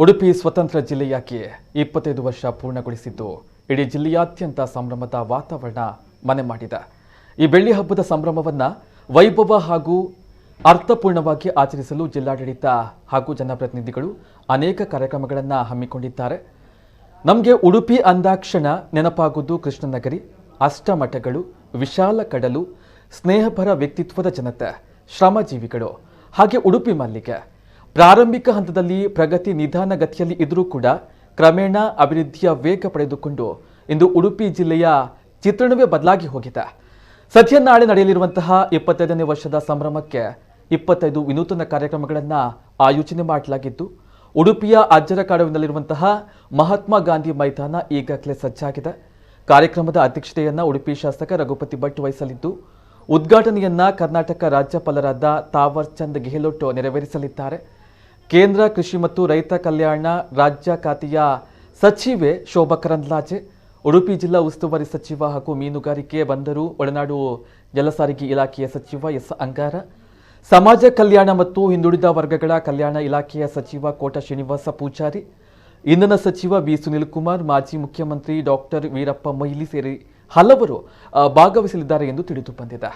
ಉಡುಪಿ ಸ್ವತಂತ್ರ ಜಿಲ್ಲೆಯಾಗಿ 25 ವರ್ಷ ಪೂರ್ಣಗೊಳಿಸಿದ್ದು ಇಡೀ ಜಿಲ್ಲೆಯಾದ್ಯಂತ ಸಂಭ್ರಮದ ವಾತಾವರಣ ಮನೆ ಮಾಡಿದೆ. ಈ ಬೆಳ್ಳಿ ಹಬ್ಬದ ಸಂಭ್ರಮವನ್ನು ವೈಭವ ಹಾಗೂ ಅರ್ಥಪೂರ್ಣವಾಗಿ ಆಚರಿಸಲು ಜಿಲ್ಲಾಡಳಿತ ಹಾಗೂ ಜನಪ್ರತಿನಿಧಿಗಳು ಅನೇಕ ಕಾರ್ಯಕ್ರಮಗಳನ್ನು ಹಮ್ಮಿಕೊಂಡಿದ್ದಾರೆ. ನಮಗೆ ಉಡುಪಿ ಅಂದಾಕ್ಷಣ ನೆನಪಾಗುವುದು ಕೃಷ್ಣನಗರಿ, ಅಷ್ಟಮಠಗಳು, ವಿಶಾಲ ಕಡಲು, ಸ್ನೇಹಪರ ವ್ಯಕ್ತಿತ್ವದ ಜನತೆ, ಶ್ರಮಜೀವಿಗಳು, ಹಾಗೆ ಉಡುಪಿ ಮಲ್ಲಿಗೆ. ಪ್ರಾರಂಭಿಕ ಹಂತದಲ್ಲಿ ಪ್ರಗತಿ ನಿಧಾನಗತಿಯಲ್ಲಿ ಇದ್ರೂ ಕೂಡ ಕ್ರಮೇಣ ಅಭಿವೃದ್ಧಿಯ ವೇಗ ಪಡೆದುಕೊಂಡು ಇಂದು ಉಡುಪಿ ಜಿಲ್ಲೆಯ ಚಿತ್ರಣವೇ ಬದಲಾಗಿ ಹೋಗಿದೆ. ಸದ್ಯ ನಾಳೆ ನಡೆಯಲಿರುವಂತಹ 25ನೇ ವರ್ಷದ ಸಂಭ್ರಮಕ್ಕೆ 25 ವಿನೂತನ ಕಾರ್ಯಕ್ರಮಗಳನ್ನು ಆಯೋಜನೆ ಮಾಡಲಾಗಿದ್ದು, ಉಡುಪಿಯ ಅಜ್ಜರಕಾಡುವಿನಲ್ಲಿರುವಂತಹ ಮಹಾತ್ಮ ಗಾಂಧಿ ಮೈದಾನ ಈಗಾಗಲೇ ಸಜ್ಜಾಗಿದೆ. ಕಾರ್ಯಕ್ರಮದ ಅಧ್ಯಕ್ಷತೆಯನ್ನ ಉಡುಪಿ ಶಾಸಕ ರಘುಪತಿ ಭಟ್ ವಹಿಸಲಿದ್ದು, ಉದ್ಘಾಟನೆಯನ್ನ ಕರ್ನಾಟಕ ರಾಜ್ಯಪಾಲರಾದ ತಾವರ್ ಚಂದ್ ಗೆಹ್ಲೋಟ್ ನೆರವೇರಿಸಲಿದ್ದಾರೆ. ಕೇಂದ್ರ ಕೃಷಿ ಮತ್ತು ರೈತ ಕಲ್ಯಾಣ ರಾಜ್ಯ ಖಾತೆಯ ಸಚಿವೆ ಶೋಭಾ ಕರಂದ್ಲಾಜೆ, ಉಡುಪಿ ಜಿಲ್ಲಾ ಉಸ್ತುವಾರಿ ಸಚಿವ ಹಾಗೂ ಮೀನುಗಾರಿಕೆ, ಬಂದರು, ಒಳನಾಡು ಜಲಸಾರಿಗೆ ಇಲಾಖೆಯ ಸಚಿವ ಎಸ್ ಅಂಗಾರ, ಸಮಾಜ ಕಲ್ಯಾಣ ಮತ್ತು ಹಿಂದುಳಿದ ವರ್ಗಗಳ ಕಲ್ಯಾಣ ಇಲಾಖೆಯ ಸಚಿವ ಕೋಟ ಶ್ರೀನಿವಾಸ ಪೂಜಾರಿ, ಇಂಧನ ಸಚಿವ ವಿ ಸುನಿಲ್ ಕುಮಾರ್, ಮಾಜಿ ಮುಖ್ಯಮಂತ್ರಿ ಡಾಕ್ಟರ್ ವೀರಪ್ಪ ಮೊಯ್ಲಿ ಸೇರಿ ಹಲವರು ಭಾಗವಹಿಸಲಿದ್ದಾರೆ ಎಂದು ತಿಳಿದು ಬಂದಿದೆ.